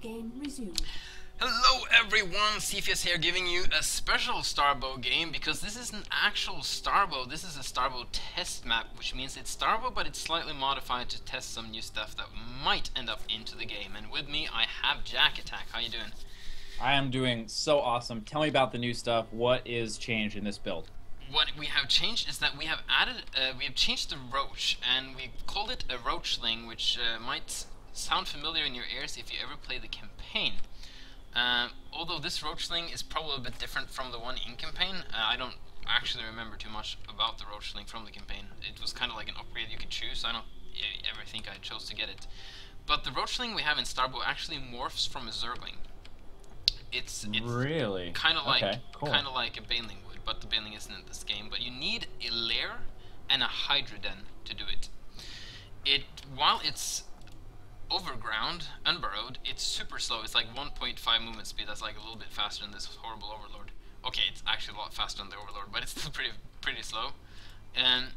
Game resumed. Hello everyone, Cepheus here giving you a special Starbow game because this is an actual Starbow. This is a Starbow test map, which means it's Starbow but it's slightly modified to test some new stuff that might end up into the game. And with me I have JaKaTaK. How you doing? I am doing so awesome. Tell me about the new stuff. What is changed in this build? What we have changed is that we have changed the roach, and we called it a Roachling, which might sound familiar in your ears if you ever play the campaign. Although this Roachling is probably a bit different from the one in campaign. I don't actually remember too much about the Roachling from the campaign. It was kind of like an upgrade you could choose. I don't ever think I chose to get it. But the Roachling we have in Starbow actually morphs from a Zergling. It's really kind of like cool. kind of like a Baneling would, but the Baneling isn't in this game. But you need a lair and a Hydralisk to do it. While it's overground, unburrowed, it's super slow. It's like 1.5 movement speed. That's like a little bit faster than this horrible Overlord. Okay, it's actually a lot faster than the Overlord, but it's still pretty slow. And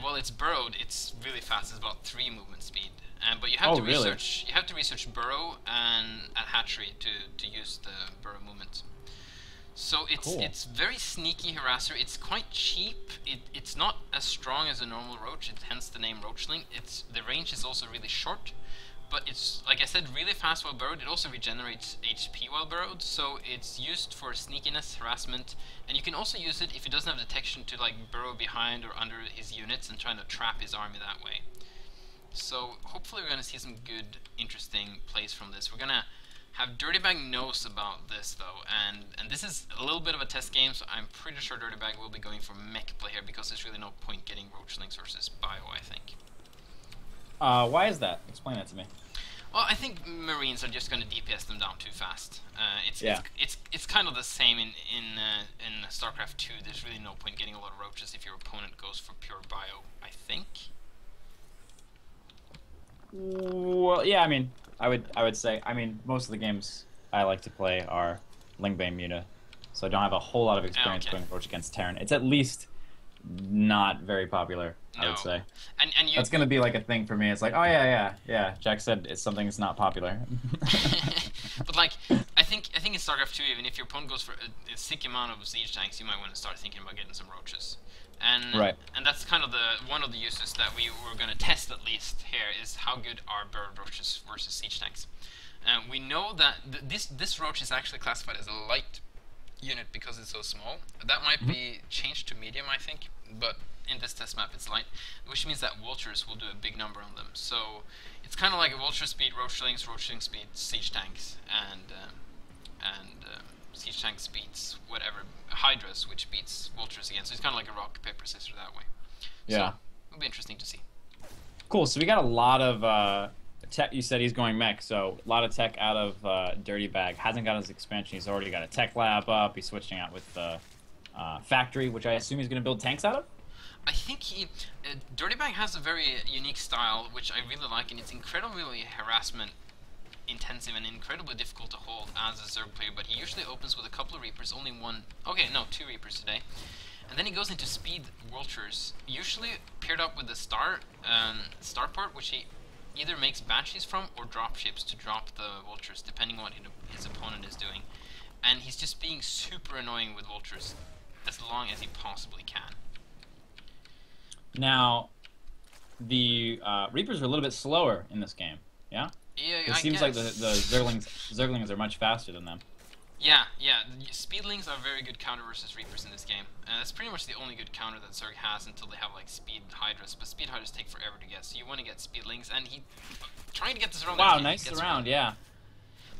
while it's burrowed, it's really fast. It's about 3 movement speed. But you have to research. You have to research burrow and hatchery to use the burrow movement. So it's very sneaky harasser. It's quite cheap. It's not as strong as a normal roach. Hence the name Roachling. The range is also really short. But it's, like I said, really fast while burrowed. It also regenerates HP while burrowed, so it's used for sneakiness, harassment, and you can also use it if he doesn't have detection to like burrow behind or under his units and trying to trap his army that way. So hopefully we're going to see some good, interesting plays from this. We're going to have Dirtybag knows about this though, and this is a little bit of a test game, so I'm pretty sure Dirtybag will be going for mech play here because there's really no point getting Roachlings versus Bio, I think. Why is that? Explain that to me. Well, I think Marines are just going to DPS them down too fast. It's kind of the same in StarCraft 2. There's really no point getting a lot of roaches if your opponent goes for pure bio, I think. Well, yeah, I mean, I would say, I mean, most of the games I like to play are Lingbane Muta, so I don't have a whole lot of experience playing roach against Terran. It's at least not very popular, I would say. And that's gonna be like a thing for me. It's like, oh yeah. Jack said it's something that's not popular. But like, I think in StarCraft 2, even if your opponent goes for a sick amount of siege tanks, you might want to start thinking about getting some roaches. And that's kind of one of the uses that we were going to test at least here is how good are burrowed roaches versus siege tanks. We know that this roach is actually classified as a light unit because it's so small. That might be changed to medium, I think, but in this test map it's light, which means that vultures will do a big number on them. So it's kind of like a vulture speed Roachlings, Roachling speed siege tanks, and siege tank speeds whatever Hydras, which beats vultures again. So it's kind of like a rock paper scissors that way. Yeah, so it'll be interesting to see. Cool. So we got a lot of tech. You said he's going mech, so a lot of tech out of Dirtybag. Hasn't got his expansion. He's already got a tech lab up. He's switching out with the factory, which I assume he's going to build tanks out of. I think Dirtybag has a very unique style, which I really like, and it's incredibly harassment intensive and incredibly difficult to hold as a Zerg player. But he usually opens with a couple of Reapers, only one. Okay, no, 2 Reapers today. And then he goes into speed vultures, usually paired up with the starport, which he either makes banshees from or drop ships to drop the vultures, depending on what his opponent is doing. And he's just being super annoying with vultures as long as he possibly can. Now, the Reapers are a little bit slower in this game, yeah? Yeah, it seems like the Zerglings are much faster than them. Yeah. The Speedlings are very good counter versus Reapers in this game. That's pretty much the only good counter that Zerg has until they have like Speed Hydras, but Speed Hydras take forever to get, so you want to get Speedlings, and he trying to get this around. Wow, nice surround, yeah.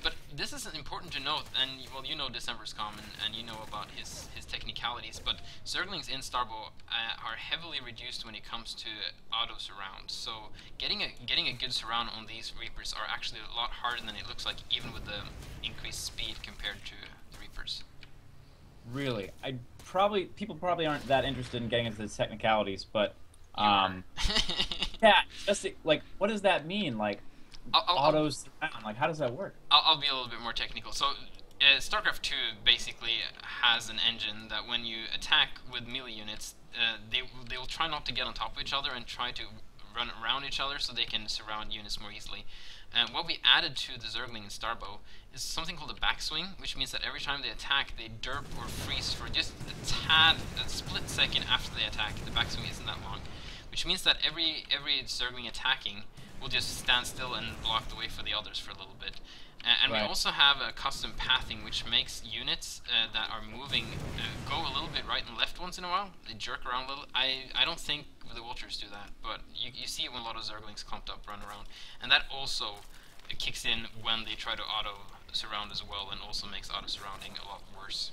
But this is important to note, and well, you know December's common, and you know about his technicalities, but Zerglings in Starbow are heavily reduced when it comes to auto surround. So getting a good surround on these Reapers are actually a lot harder than it looks like, even with the increased speed compared to the Reapers. Really, people probably aren't that interested in getting into the technicalities, but yeah, just like, what does that mean? Like, autos surround, like, how does that work? I'll be a little bit more technical. So StarCraft 2 basically has an engine that when you attack with melee units, they will try not to get on top of each other and try to run around each other so they can surround units more easily. And what we added to the Zergling and Starbow is something called a backswing, which means that every time they attack, they derp or freeze for just a split second after they attack. The backswing isn't that long, which means that every Zergling attacking will just stand still and block the way for the others for a little bit. And we also have a custom pathing, which makes units that are moving go a little bit right and left once in a while. They jerk around a little. I don't think the Vultures do that, but you see it when a lot of Zerglings clumped up run around. And that also kicks in when they try to auto-surround as well, and also makes auto-surrounding a lot worse.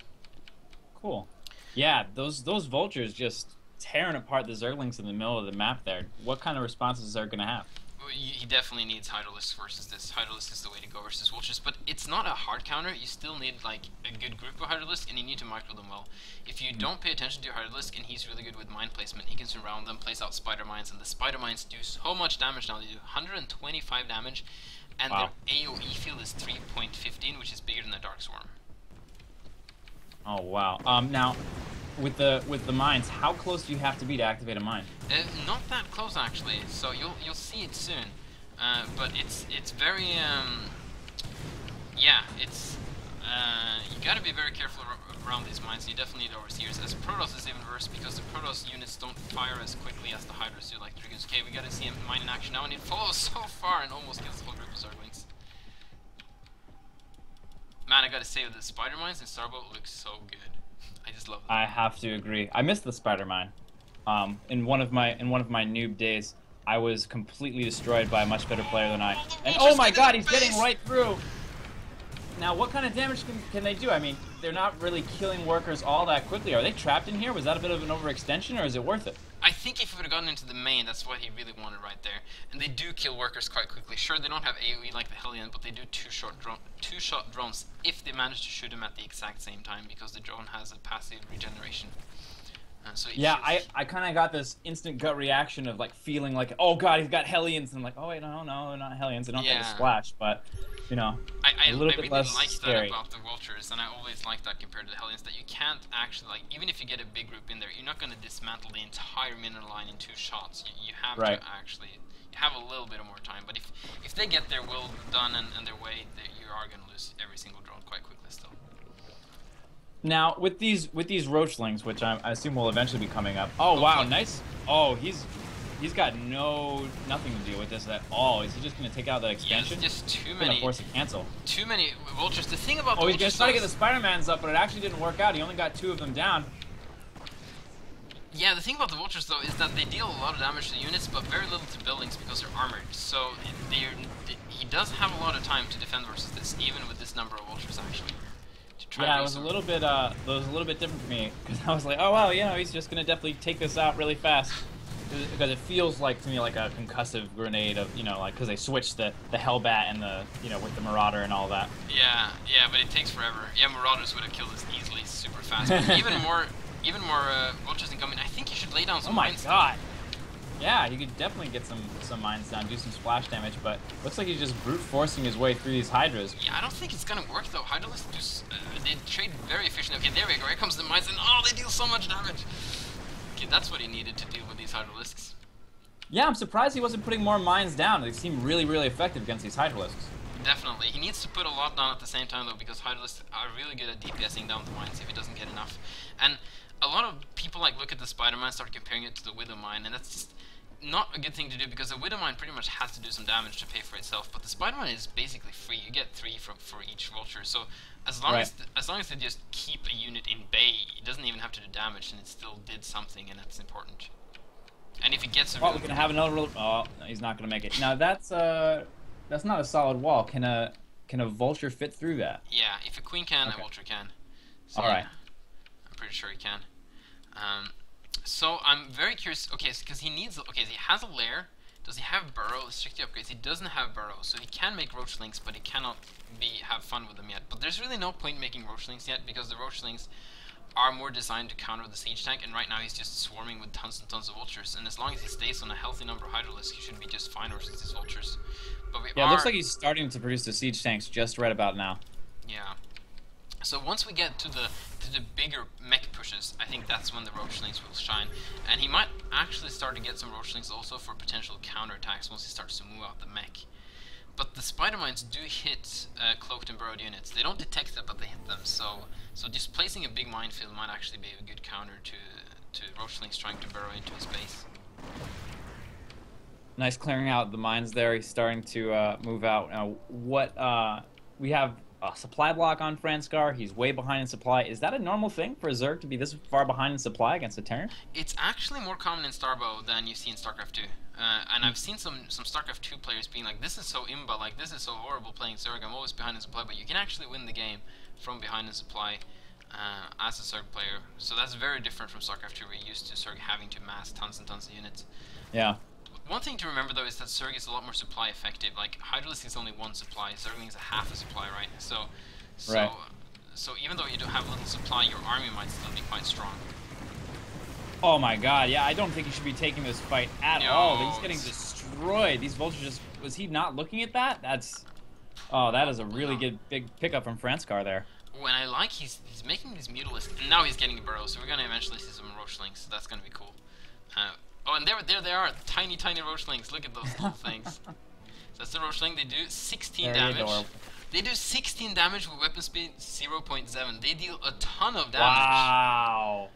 Cool. Yeah, those Vultures just tearing apart the Zerglings in the middle of the map there. What kind of responses are going to have? He definitely needs Hydralisk versus this. Hydralisk is the way to go versus Vultures, but it's not a hard counter. You still need like a good group of Hydralisk, and you need to micro them well. If you don't pay attention to your Hydralisk, and he's really good with mine placement, he can surround them, place out spider mines, and the spider mines do so much damage now. They do 125 damage, and their AoE field is 3.15, which is bigger than the Dark Swarm. Oh wow. Now, with the mines, how close do you have to be to activate a mine? Not that close actually. So you'll see it soon. But it's very yeah. It's you gotta be very careful around these mines. You definitely need overseers. As Protoss is even worse because the Protoss units don't fire as quickly as the Hydras do. Like Dragoons. Okay, we gotta see a mine in action now, and it follows so far and almost kills the whole group of Zerglings. Man, I gotta say, the spider mines in Starbow looks so good. I just love them. I have to agree. I missed the spider mine. In one of my noob days, I was completely destroyed by a much better player than I. And oh my god, he's getting right through. Now, what kind of damage can they do? I mean, they're not really killing workers all that quickly. Are they trapped in here? Was that a bit of an overextension, or is it worth it? I think if he would have gotten into the main, that's what he really wanted right there. And they do kill workers quite quickly. Sure, they don't have AoE like the Hellion, but they do two-shot drones if they manage to shoot him at the exact same time, because the drone has a passive regeneration. So yeah, I kind of got this instant gut reaction of like feeling like, oh god, he's got Hellions, and I'm like, oh wait, no, they're not Hellions. They don't get a splash, but you know, I a little bit really less like scary. that about the Vultures, and I always like that compared to the Hellions, that you can't actually, like, even if you get a big group in there, you're not going to dismantle the entire mineral line in 2 shots. You have to actually, you have a little bit of more time, but if they get their will done and their way, you are going to lose every single drone quite quickly still. Now, with these Roachlings, which I assume will eventually be coming up. Oh wow, nice. Oh, he's got nothing to do with this at all. Is he just going to take out that expansion? Yeah, just too he's many. Gonna force a cancel. Too many Vultures. The thing about the he's going to try to get the Spider-Mans up, but it actually didn't work out. He only got 2 of them down. Yeah, the thing about the Vultures though is that they deal a lot of damage to units, but very little to buildings because they're armored. So he does have a lot of time to defend versus this, even with this number of Vultures actually. Yeah, it was a little bit different for me, because I was like, oh wow, you know, he's just gonna definitely take this out really fast, because it feels like to me like a concussive grenade of, you know, like because they switched the Hellbat and the, you know, with the Marauder and all that. Yeah, but it takes forever. Yeah, Marauders would have killed this easily, super fast. But even more Vultures incoming. I think you should lay down some mines. Oh my god. Yeah, you could definitely get some mines down, do some splash damage, but looks like he's just brute forcing his way through these Hydras. Yeah, I don't think it's gonna work though. Hydralisk just they trade very efficiently. Okay, there we go. Here comes the mines, and oh, they deal so much damage. Okay, that's what he needed to deal with these Hydralisks. Yeah, I'm surprised he wasn't putting more mines down. They seem really, really effective against these Hydralisks. Definitely. He needs to put a lot down at the same time though, because Hydralisks are really good at DPSing down the mines if he doesn't get enough. And a lot of people like look at the Spider Mine, start comparing it to the Widow Mine, and that's just not a good thing to do, because the Widow Mine pretty much has to do some damage to pay for itself, but the Spider Mine is basically free. You get 3 for each Vulture, so as long as they just keep a unit in bay, it doesn't even have to do damage, and it still did something, and that's important. And if it gets a we're gonna have another real. Oh, he's not gonna make it. Now that's not a solid wall. Can a Vulture fit through that? Yeah, if a Queen can, a Vulture can. So, all right. Yeah, I'm pretty sure he can. So I'm very curious. Okay, because he needs. Okay, so he has a lair. Does he have burrow? Strictly upgrades. He doesn't have burrow, so he can make Roachlings, but he cannot have fun with them yet. But there's really no point making Roachlings yet, because the Roachlings are more designed to counter the siege tank, and right now he's just swarming with tons and tons of Vultures. And as long as he stays on a healthy number of Hydralisks, he should be just fine versus these Vultures. But it looks like he's starting to produce the siege tanks just right about now. Yeah. So once we get to the to the bigger mech pushes, I think that's when the Roachlings will shine. And he might actually start to get some Roachlings also for potential counterattacks once he starts to move out the mech. But the spider mines do hit cloaked and burrowed units. They don't detect it, but they hit them. So just placing a big minefield might actually be a good counter to Roachlings trying to burrow into his base. Nice clearing out the mines there. He's starting to move out. Now, we have a supply block on Franscar. He's way behind in supply. Is that a normal thing for a Zerg to be this far behind in supply against a Terran? It's actually more common in Starbow than you see in StarCraft 2. And I've seen some StarCraft 2 players being like, this is so imba, like this is so horrible playing Zerg, I'm always behind in supply, but you can actually win the game from behind in supply as a Zerg player. So that's very different from StarCraft 2, where you're used to Zerg having to mass tons and tons of units. Yeah. One thing to remember though is that Zerg is a lot more supply effective. Like Hydralisk is only one supply, Zergling's a half a supply, right? So even though you don't have little supply, your army might still be quite strong. Oh my god, yeah, I don't think he should be taking this fight at all. He's getting destroyed. These vultures just... Was he not looking at that? That's... Oh, that is a really good big pickup from Franscar there. When I like, he's making these Mutalisks, and now he's getting the burrows, so we're going to eventually see some Roachlings, so that's going to be cool. Oh, and there they are, tiny Roachlings. Look at those little things. So that's the Roachling. They do 16 damage. Adorable. They do 16 damage with weapon speed 0.7. They deal a ton of damage. Wow.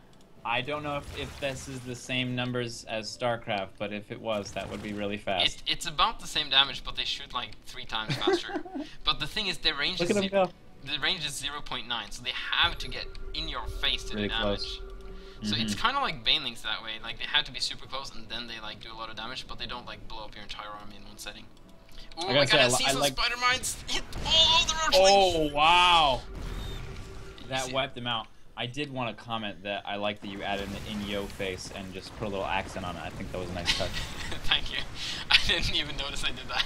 I don't know if this is the same numbers as StarCraft, but if it was, that would be really fast. It's about the same damage, but they shoot like 3 times faster. But the thing is, their range Look at them go. The range is 0.9, so they have to get in your face to really do damage. Close. So it's kind of like Banelings that way. Like they have to be super close, and then they like do a lot of damage, but they don't like blow up your entire army in one setting. Ooh, I gotta see some spider mines hit all of the Roachlings. Oh wow! That wiped them out. I did want to comment that I like that you added an in-yo face and just put a little accent on it. I think that was a nice touch. Thank you. I didn't even notice I did that.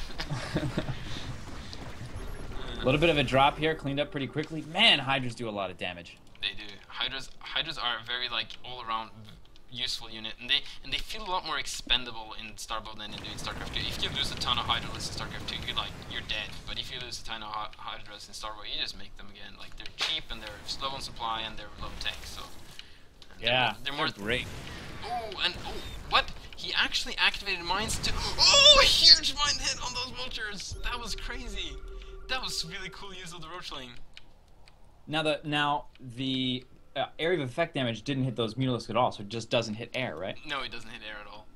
A little bit of a drop here, cleaned up pretty quickly. Man, Hydras do a lot of damage. They do. Hydras are a very like all-around useful unit, and they feel a lot more expendable in Starbow than they do in StarCraft 2. If you lose a ton of Hydralisk in StarCraft 2, you're dead. But if you lose a ton of Hydras in Starbow, you just make them again. Like they're cheap and they're slow on supply and they're low tech. So yeah, they're more great. What? He actually activated mines to... Oh, a huge mine hit on those vultures! That was crazy! That was really cool use of the Roachling. Now the area of effect damage didn't hit those Mutalisks at all, so it just doesn't hit air, right? No, it doesn't hit air at all.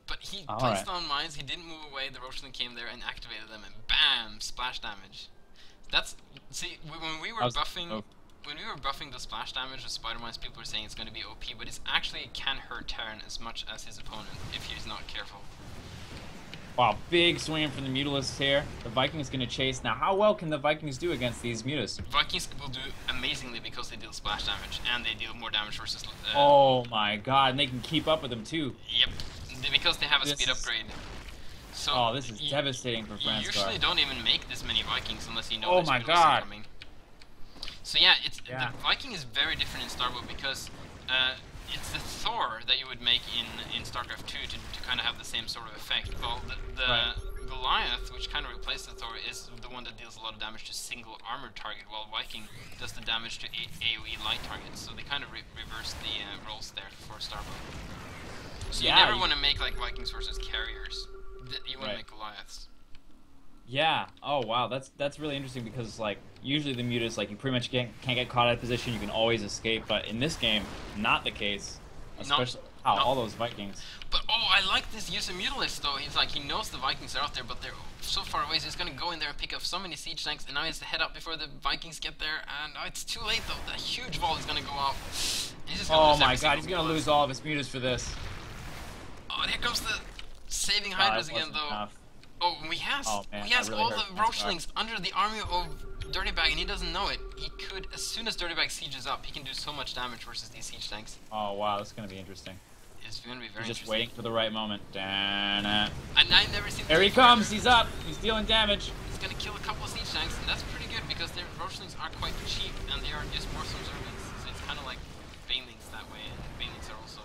But he placed down mines, he didn't move away, the Roachling came there and activated them, and BAM! Splash damage. That's... See, when we were buffing... When we were buffing the splash damage with spider mines, people were saying it's going to be OP, but it actually can hurt Terran as much as his opponent if he's not careful. Wow, big swing from the Mutalisks here. The Vikings going to chase. Now, how well can the Vikings do against these Mutas? Vikings will do amazingly because they deal splash damage, and they deal more damage versus... oh my god, and they can keep up with them too. Yep, because they have a speed upgrade. So this is devastating for Franscar. You usually don't even make this many Vikings unless you know there's Mutalisks coming. So yeah, the Viking is very different in Starbow because it's the Thor that you would make in StarCraft 2 to kind of have the same sort of effect. Well, the Goliath, which kind of replaced the Thor, is the one that deals a lot of damage to single armored target, while Viking does the damage to AoE light targets. So they kind of reversed the roles there for Starbow. So you never want to make like Vikings versus carriers. You want to make Goliaths. Yeah. Oh wow, that's really interesting because like usually the mutas like you pretty much can't get caught out of position. You can always escape, but in this game, not the case. Especially all those Vikings. But I like this use of Mutalist though. He's like he knows the Vikings are out there, but they're so far away. So he's gonna go in there and pick up so many siege tanks, and now he has to head up before the Vikings get there. And it's too late though. That huge wall is gonna go off. He's just gonna lose my god, he's gonna lose all of his mutas for this. Oh, and here comes the saving Hydras again though. Enough. Oh, he has all the Roachlings under the army of Dirtybag, and he doesn't know it. He could, as soon as Dirtybag sieges up, he can do so much damage versus these siege tanks. Oh wow, that's gonna be interesting. It's gonna be very He's just interesting. waiting for the right moment. And I've never seen. There he comes. He's up. He's dealing damage. He's gonna kill a couple of siege tanks, and that's pretty good because their Roachlings are quite cheap, and they are just more some Zerglings. So it's kind of like Banelings that way, and Banelings are also.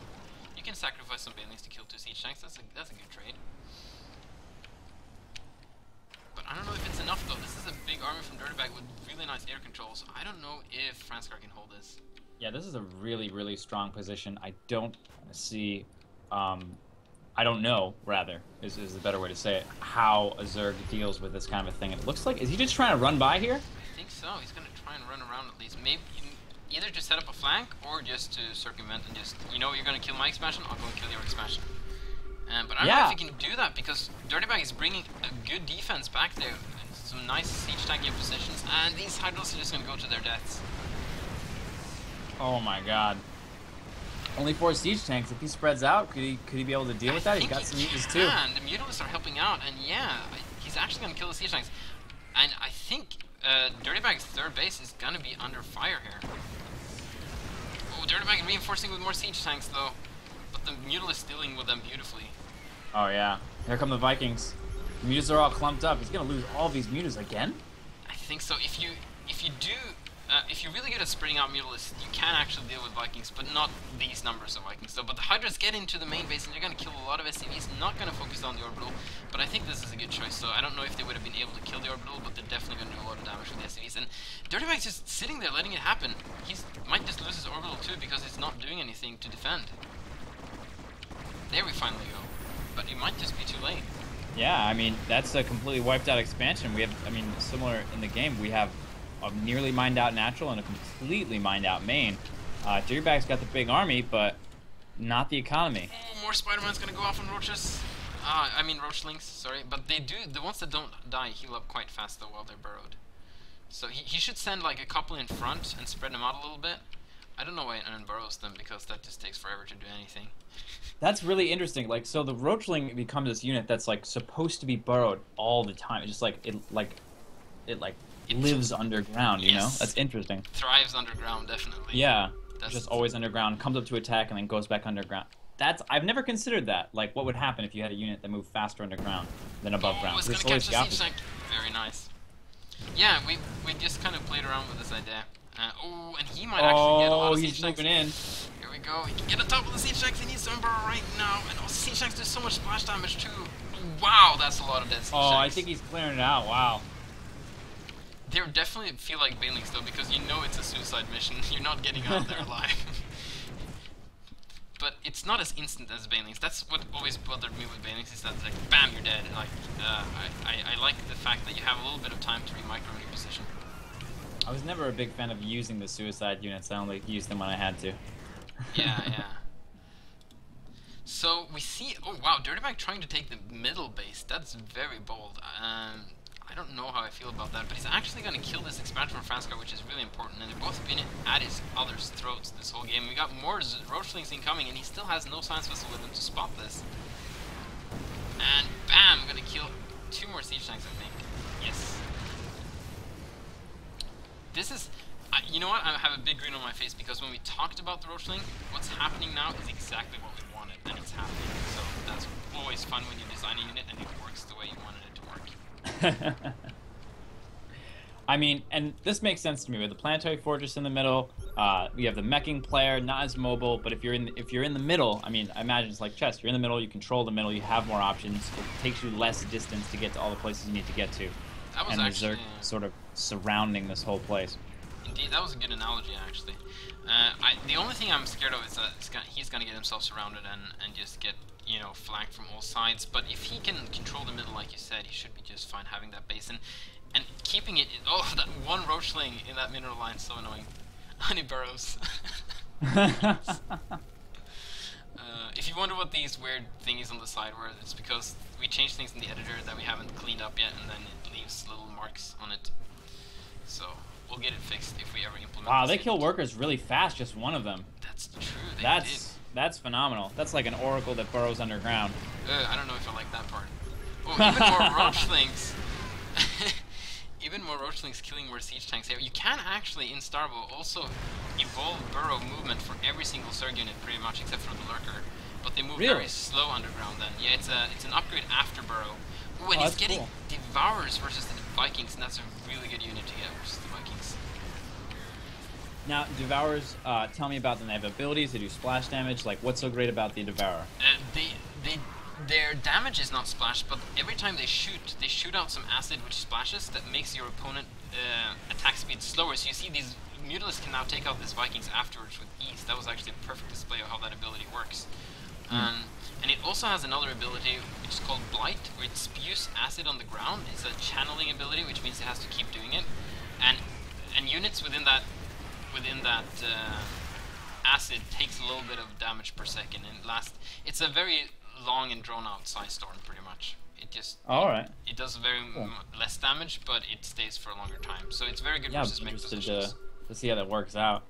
You can sacrifice some Banelings to kill 2 siege tanks. That's a good trade. I don't know if it's enough though. This is a big army from Dirtybag with really nice air control, so I don't know if Franscar can hold this. Yeah, this is a really, really strong position. I don't see, I don't know, rather, is the better way to say it, how a Zerg deals with this kind of a thing. It looks like, is he just trying to run by here? I think so. He's gonna try and run around at least. Maybe either just set up a flank or just to circumvent and just, you know, you're gonna kill my expansion, I'll go and kill your expansion. But I don't know if he can do that because Dirtybag is bringing a good defense back there. And some nice siege tanking positions, and these Hydralisks are just gonna go to their deaths. Oh my god. Only 4 siege tanks. If he spreads out, could he be able to deal with that? He's got some mutants too. The Mutalisks are helping out, and yeah, he's actually gonna kill the siege tanks. And I think Dirtybag's third base is gonna be under fire here. Oh, Dirtybag reinforcing with more siege tanks though, but the Mutalisks dealing with them beautifully. Oh yeah, here come the Vikings. The mutas are all clumped up. He's gonna lose all these mutas again? I think so. If you're really good at spreading out Mutalisks, you can actually deal with Vikings, but not these numbers of Vikings. So, but the Hydras get into the main base, and you're gonna kill a lot of SCVs. Not gonna focus on the orbital, but I think this is a good choice. So I don't know if they would have been able to kill the orbital, but they're definitely gonna do a lot of damage with the SCVs. And Dirtybag's just sitting there, letting it happen. He might just lose his orbital too because it's not doing anything to defend. There we finally go, but it might just be too late. Yeah, I mean, that's a completely wiped out expansion. We have, I mean, similar in the game, we have a nearly mined out natural and a completely mined out main. Dirtybag's got the big army, but not the economy. Oh, more Spider-Man's gonna go off on roaches. I mean Roachlings, sorry. But they do, the ones that don't die heal up quite fast though while they're burrowed. So he should send like a couple in front and spread them out a little bit. I don't know why it unburrows them because that just takes forever to do anything. That's really interesting. Like, so the Roachling becomes this unit that's like supposed to be burrowed all the time. It's just like it lives underground. You know, that's interesting. Thrives underground, definitely. Yeah, that's just always underground. Comes up to attack and then goes back underground. I've never considered that. Like, what would happen if you had a unit that moved faster underground than above ground? It's gonna catch the siege tank. Very nice. Yeah, we just kind of played around with this idea. Oh, and he might actually get a lot of siege tanks. Moving in. Here we go. He can get on top of the siege tanks. He needs to unburrow right now. And also, siege tanks do so much splash damage too. Wow, that's a lot of dead siege tanks. I think he's clearing it out. Wow. They definitely feel like Banelings though, because you know it's a suicide mission. You're not getting out there alive. But it's not as instant as Banelings. That's what always bothered me with Banelings, is that it's like, bam, you're dead. Like, I like the fact that you have a little bit of time to re-micro your position. I was never a big fan of using the suicide units. I only used them when I had to. Yeah, yeah. So we see, oh wow, Dirtybag trying to take the middle base. That's very bold. I don't know how I feel about that, but he's actually going to kill this expansion from Franscar, which is really important, and they've both been at his other's throats this whole game. We got more Roachlings incoming, and he still has no science vessel with him to spot this. And bam, I'm going to kill 2 more siege tanks, I think. Yes. This is, you know what, I have a big grin on my face, because when we talked about the Roachling, what's happening now is exactly what we wanted, and it's happening. So that's always fun when you design a unit and it works the way you wanted it to work. I mean, and this makes sense to me. With the planetary fortress in the middle, you have the meching player, not as mobile. But if you're in the middle, I mean, I imagine it's like chess. You're in the middle, you control the middle, you have more options. It takes you less distance to get to all the places you need to get to. That was and actually Zerg sort of surrounding this whole place. Indeed, that was a good analogy, actually. The only thing I'm scared of is that he's gonna get himself surrounded and just get, you know, flanked from all sides. But if he can control the middle, like you said, he should be just fine having that base and keeping it. Oh, that one Roachling in that mineral line, so annoying. Honey burrows. If you wonder what these weird thingies on the side were, it's because we changed things in the editor that we haven't cleaned up yet, and then it leaves little marks on it. So we'll get it fixed if we ever implement. Wow, they kill workers really fast. Just one of them. That's true. That's phenomenal. That's like an oracle that burrows underground. I don't know if I like that part. Oh, even more Roachlings. Even more Roachlings killing more siege tanks here. You can actually, in Starbow, also evolve burrow movement for every single Zerg unit, pretty much, except for the Lurker. But they move very slow underground then. Yeah, it's an upgrade after burrow. Ooh, and he's getting cool. Devourers versus the Vikings, and that's a really good unit to get versus the Vikings. Now, Devourers, tell me about them. They have abilities, they do splash damage. Like, what's so great about the Devourer? Their damage is not splash, but every time they shoot out some acid which splashes that makes your opponent attack speed slower. So you see these Mutalisk can now take out these Vikings afterwards with ease. That was actually a perfect display of how that ability works. And it also has another ability which is called Blight, where it spews acid on the ground. It's a channeling ability, which means it has to keep doing it. And units within that acid takes a little bit of damage per second, and it's a very long and drawn out Psy Storm, pretty much. It just it does very less damage, but it stays for a longer time. So it's very good versus mech positions. To see how that works out.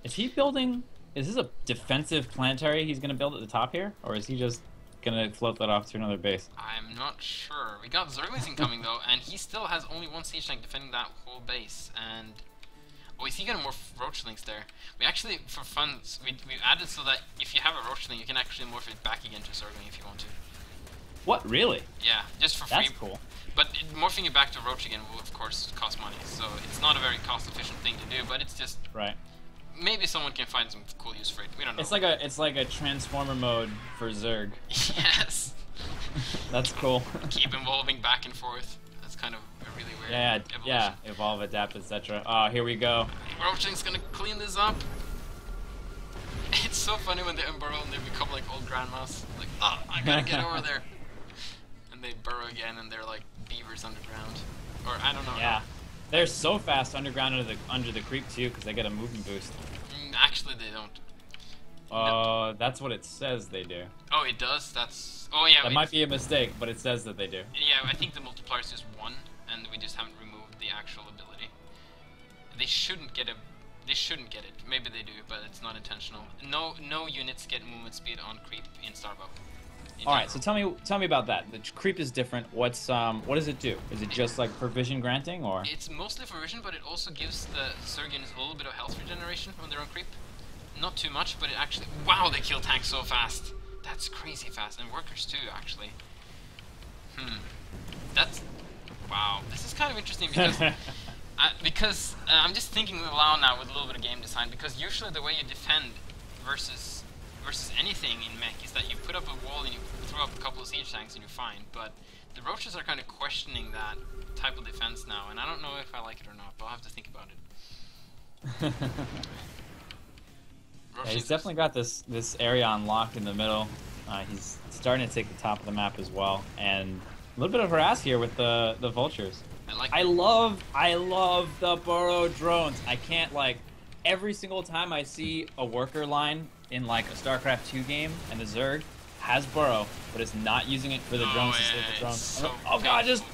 Is he building? Is this a defensive planetary he's going to build at the top here, or is he just going to float that off to another base? I'm not sure. We got Zerglings incoming though, and he still has only one siege tank defending that whole base. And oh, is he getting more Roachlings there? We actually, for fun, we added so that if you have a Roachling, you can actually morph it back again to Zergling if you want to. What, really? Yeah, just for free. That's cool. But morphing it back to Roach again will, of course, cost money. So it's not a very cost-efficient thing to do, but it's just... Right. Maybe someone can find some cool use for it. We don't know. It's like a transformer mode for Zerg. Yes. That's cool. Keep evolving back and forth. That's kind of a really weird evolution. Yeah, evolve, adapt, etc. Oh, here we go. Roachling's gonna clean this up. It's so funny when they unburrow and they become like old grandmas. Like, oh, I gotta get over there. And they burrow again and they're like beavers underground. Or I don't know. Yeah. They're so fast underground under the creep too, because they get a movement boost. Actually, they don't. That's what it says they do. Oh, it does? That's... Oh, yeah. That might be a mistake, but it says that they do. Yeah, I think the multiplier is just 1, and we just haven't removed the actual ability. They shouldn't get it. Maybe they do, but it's not intentional. No units get movement speed on creep in Starbow. All right, so tell me about that. The creep is different. What does it do? Is it just like for vision granting, or? It's mostly for vision, but it also gives the Zerg units a little bit of health regeneration when they're on creep. Not too much, but it actually... Wow, they kill tanks so fast. That's crazy fast, and workers too, actually. That's... Wow, this is kind of interesting because I'm just thinking aloud now with a little bit of game design, because usually the way you defend versus anything in mech is that you put up a wall and you throw up a couple of siege tanks and you're fine, but the roaches are kind of questioning that type of defense now, and I don't know if I like it or not, but I'll have to think about it. Yeah, he's definitely got this area unlocked in the middle. He's starting to take the top of the map as well, and a little bit of harass here with the vultures. I love the burrow drones. I can't, like, every single time I see a worker line in like a StarCraft 2 game and the Zerg has burrow, but is not using it for the drones to save the drones. So oh god, just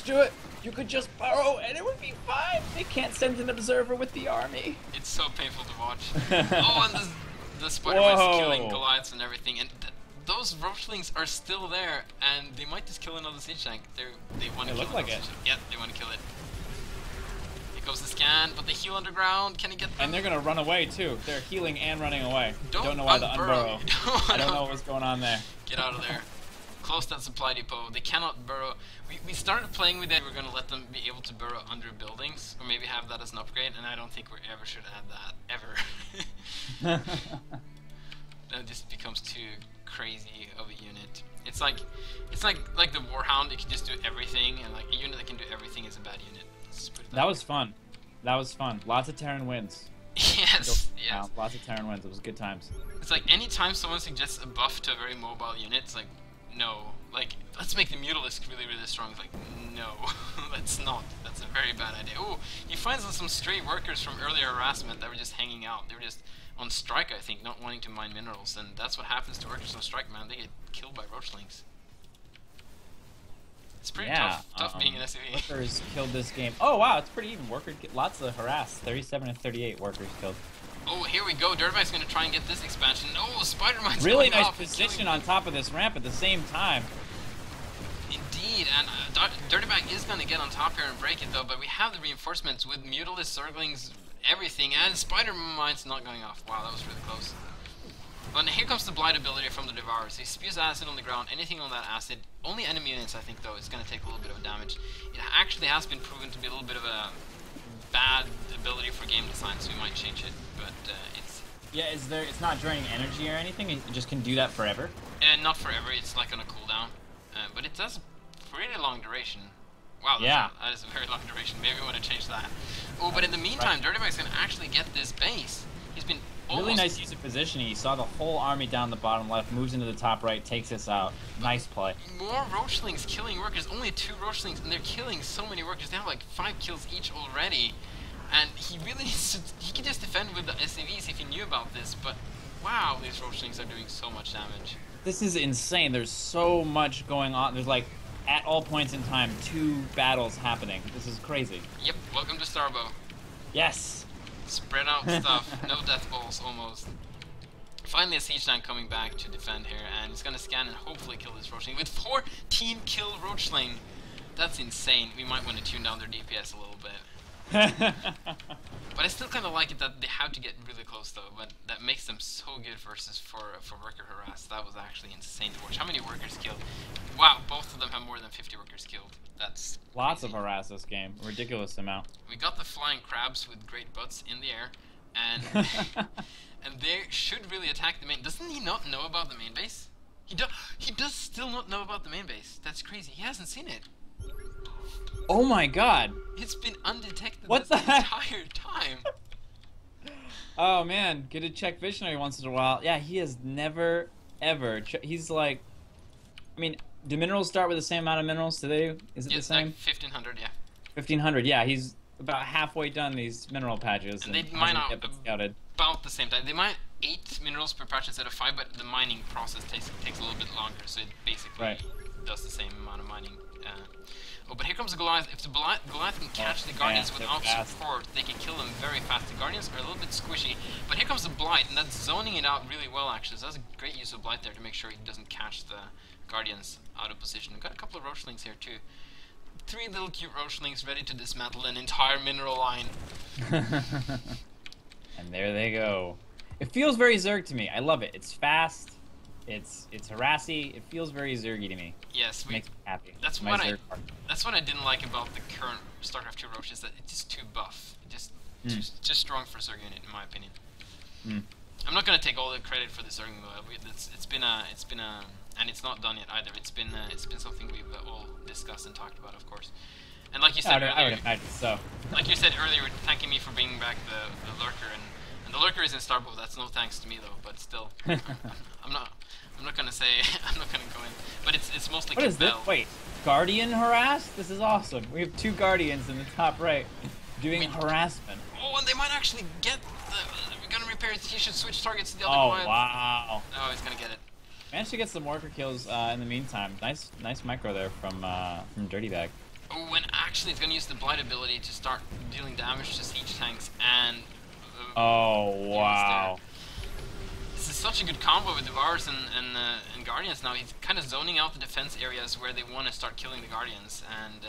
do it. You could just burrow and it would be fine. They can't send an observer with the army. It's so painful to watch. Oh, and the Spider-Man's killing Goliaths and everything, and those Roachlings are still there, and they might just kill another siege tank. They want to kill it. Like yeah, they want to kill it. Here goes the scan, but they heal underground. Can he get them? And they're gonna run away too. They're healing and running away. Don't know why the unburrow. I don't know what's going on there. Get out of there. Close that supply depot. They cannot burrow. We started playing with it. We're gonna let them be able to burrow under buildings, or maybe have that as an upgrade. And I don't think we ever should add that ever. That just becomes too crazy of a unit. It's like the Warhound. It can just do everything, and like a unit that can do everything is a bad unit. That was fun. That was fun. Lots of Terran wins. Yes. Wow, lots of Terran wins. It was good times. It's like anytime someone suggests a buff to a very mobile unit, it's like, no. Like, let's make the Mutalisk really, really strong. It's like, no, let's not. That's a very bad idea. Oh, he finds some stray workers from earlier harassment that were just hanging out. They were just on strike, I think, not wanting to mine minerals, and that's what happens to workers on strike, man. They get killed by Roachlings. It's pretty tough being an SUV. Workers killed this game. Oh wow, it's pretty even. Lots of harass. 37 and 38 workers killed. Oh, here we go. Dirtybag's gonna try and get this expansion. Oh, Spider-Man's really nice position on top of this ramp at the same time. Indeed, and Dirtybag is gonna get on top here and break it though, but we have the reinforcements with Mutalisk, Zerglings, everything, and Spider-Man's not going off. Wow, that was really close. But here comes the blight ability from the Devourers. He spews acid on the ground. Anything on that acid, only enemy units I think though, is going to take a little bit of damage. It actually has been proven to be a little bit of a bad ability for game design, so we might change it. But it's... Yeah, it's not draining energy or anything? It just can do that forever? Not forever, it's like on a cooldown. But it does pretty long duration. Wow, Yeah. that is a very long duration. Maybe we want to change that. Oh, but in the meantime, Dirtybag's going to actually get this base. He's been almost... Really nice use of positioning. He saw the whole army down the bottom left, moves into the top right, takes us out. Nice play. More Roachlings killing workers. Only 2 Roachlings, and they're killing so many workers. They have like 5 kills each already. And he really needs to... He could just defend with the SCVs if he knew about this, but wow, these Roachlings are doing so much damage. This is insane. There's so much going on. There's like, at all points in time, 2 battles happening. This is crazy. Yep, welcome to Starbow. Yes! Spread out stuff, no death balls almost. Finally a siege tank coming back to defend here, and he's gonna scan and hopefully kill this Roachling with 14 kill Roachling. That's insane. We might want to tune down their DPS a little bit. But I still kind of like it that they have to get really close though, but that makes them so good versus for worker harass. That was actually insane to watch. How many workers killed? Wow, both of them have more than 50 workers killed. That's Lots crazy. of harass this game. Ridiculous amount. We got the flying crabs with great butts in the air, and and they should really attack the main. Doesn't he not know about the main base? He does still not know about the main base. That's crazy. He hasn't seen it. Oh my god! It's been undetected What this the heck? entire time. Oh man, good to check visionary once in a while. Yeah, he has never, ever... He's like... I mean, do minerals start with the same amount of minerals today? Is it the same? Like 1500, yeah. 1500, yeah. He's about halfway done these mineral patches. And they hasn't mine out yet been scouted. about the same time. They mine 8 minerals per patch instead of 5, but the mining process takes a little bit longer, so it basically does the same amount of mining. Oh, but here comes the Goliath. If the Goliath can catch the Guardians without support, they can kill them very fast. The Guardians are a little bit squishy, but here comes the Blight, and that's zoning it out really well, actually. So that's a great use of Blight there to make sure he doesn't catch the Guardians out of position. We've got a couple of Roachlings here, too. 3 little cute Roachlings ready to dismantle an entire mineral line. And there they go. It feels very Zerg to me. I love it. It's fast. It's harassy. It feels very Zergy to me. Yes, Makes me happy. That's what I didn't like about the current StarCraft 2 Roach, is that it's just too buff. Just strong for a Zerg unit, in my opinion. I'm not gonna take all the credit for the Zerging though. It's been and it's not done yet either. It's been something we've all discussed and talked about, of course. And like you said earlier, I would imagine so. Like you said earlier, thanking me for bringing back the lurker, and the lurker is in Starbow. That's no thanks to me though, but still, I'm not gonna say I'm not gonna go in, but it's mostly. What is this? Wait, Guardian harass? This is awesome. We have 2 Guardians in the top right doing harassment. Oh, and they might actually get we're gonna repair it. He should switch targets to the other Goliath. Wow. Oh, he's gonna get it. Managed to get some worker kills in the meantime. Nice micro there from Dirtybag. Oh, and actually it's gonna use the Blight ability to start dealing damage to siege tanks and. Oh wow. This is such a good combo with Devourers and Guardians now. He's kind of zoning out the defense areas where they want to start killing the Guardians, and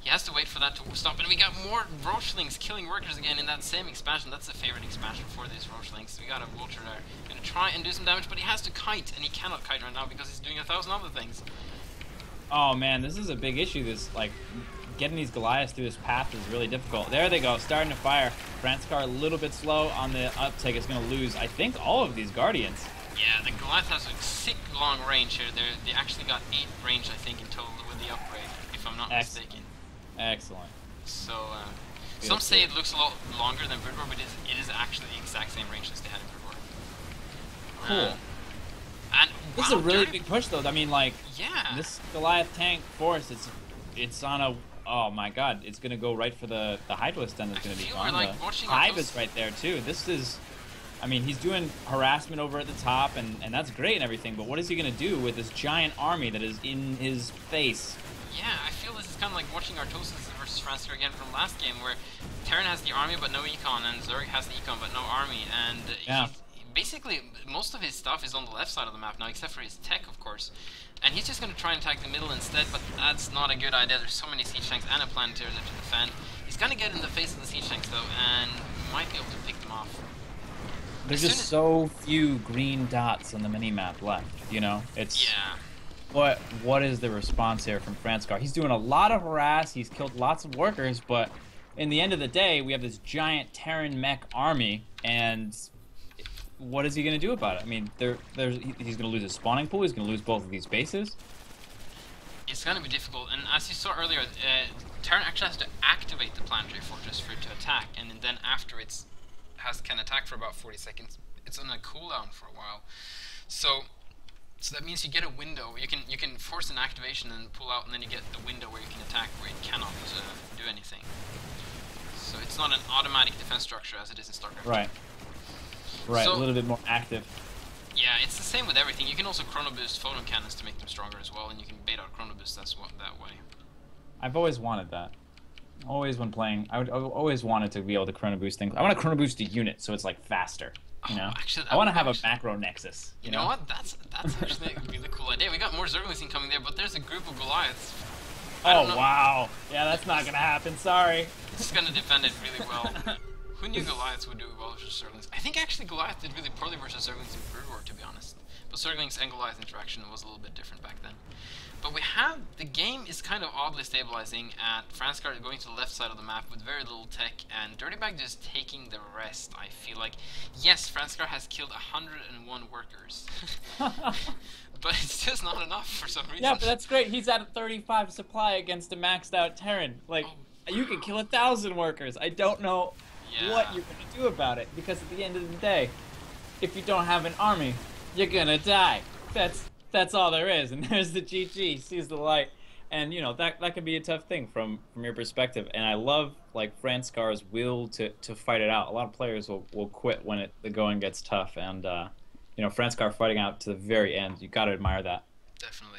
he has to wait for that to stop. And we got more Roachlings killing workers again in that same expansion. That's the favorite expansion for these Roachlings. We got a Vulture there. Gonna try and do some damage, but he has to kite, and he cannot kite right now because he's doing 1,000 other things. Oh man, this is a big issue. This, like, getting these Goliaths through this path is really difficult. There they go, starting to fire. Franscar a little bit slow on the uptake. Is going to lose, I think, all of these Guardians. Yeah, the Goliath has a sick long range here. They actually got 8 range, I think, in total with the upgrade, if I'm not mistaken. Excellent. So, some say it looks a lot longer than Brood War, but it is actually the exact same range as they had in Brood War. Cool. And this is a really big push, though. I mean, like, yeah, this Goliath tank force, it's on a. Oh my god, it's gonna go right for the Hydralisk then. That's gonna be gone. Like the Hive is right there too. This is, I mean, he's doing harassment over at the top, and that's great and everything. But what is he gonna do with this giant army that is in his face? Yeah, I feel this is kind of like watching Artosis versus Franscar again from last game, where Terran has the army but no econ, and Zerg has the econ but no army, and basically most of his stuff is on the left side of the map now, except for his tech, of course. And he's just going to try and attack the middle instead, but that's not a good idea. There's so many siege tanks and a planetary there to defend. He's going to get in the face of the siege tanks, though, and might be able to pick them off. There's just so few green dots on the mini-map left, you know? It's... Yeah. What is the response here from Franscar? He's doing a lot of harass, he's killed lots of workers, but in the end of the day, we have this giant Terran mech army, and... what is he going to do about it? I mean, he's going to lose his spawning pool. He's going to lose both of these bases. It's going to be difficult, and as you saw earlier, Terran actually has to activate the planetary fortress for it to attack, and then after it can attack for about 40 seconds. It's on a cooldown for a while, so that means you get a window. You can force an activation and pull out, and then you get the window where you can attack, where it cannot do anything. So it's not an automatic defense structure as it is in StarCraft. Right. Right. So, a little bit more active. Yeah, it's the same with everything. You can also chrono boost photon cannons to make them stronger as well, and you can bait out chrono boost that way. I've always wanted that. Always when playing, I've always wanted to be able to chrono boost things. I want to chrono boost a unit so it's like faster. You know, actually, I want to have a macro nexus. You know what? That's actually a really cool idea. We got more Zerglings incoming there, but there's a group of Goliaths. Oh wow! Yeah, that's not gonna happen. Sorry. It's gonna defend it really well. Who knew Goliaths would do well versus Zerglings? I think actually Goliath did really poorly versus Zerglings in Brood War, to be honest. But Zerglings and Goliath interaction was a little bit different back then. But the game is kind of oddly stabilizing at Franscar going to the left side of the map with very little tech, and Dirtybag just taking the rest, I feel like. Yes, Franscar has killed 101 workers. But it's just not enough for some reason. Yeah, but that's great. He's at a 35 supply against a maxed out Terran. Like, you could kill 1,000 workers. I don't know what you're going to do about it, because at the end of the day, if you don't have an army, you're going to die. That's all there is, and there's the GG, sees the light, and you know that can be a tough thing from your perspective. And I love like Franscar's will to fight it out. A lot of players will quit when the going gets tough, and you know, Franscar fighting out to the very end. You got to admire that. Definitely.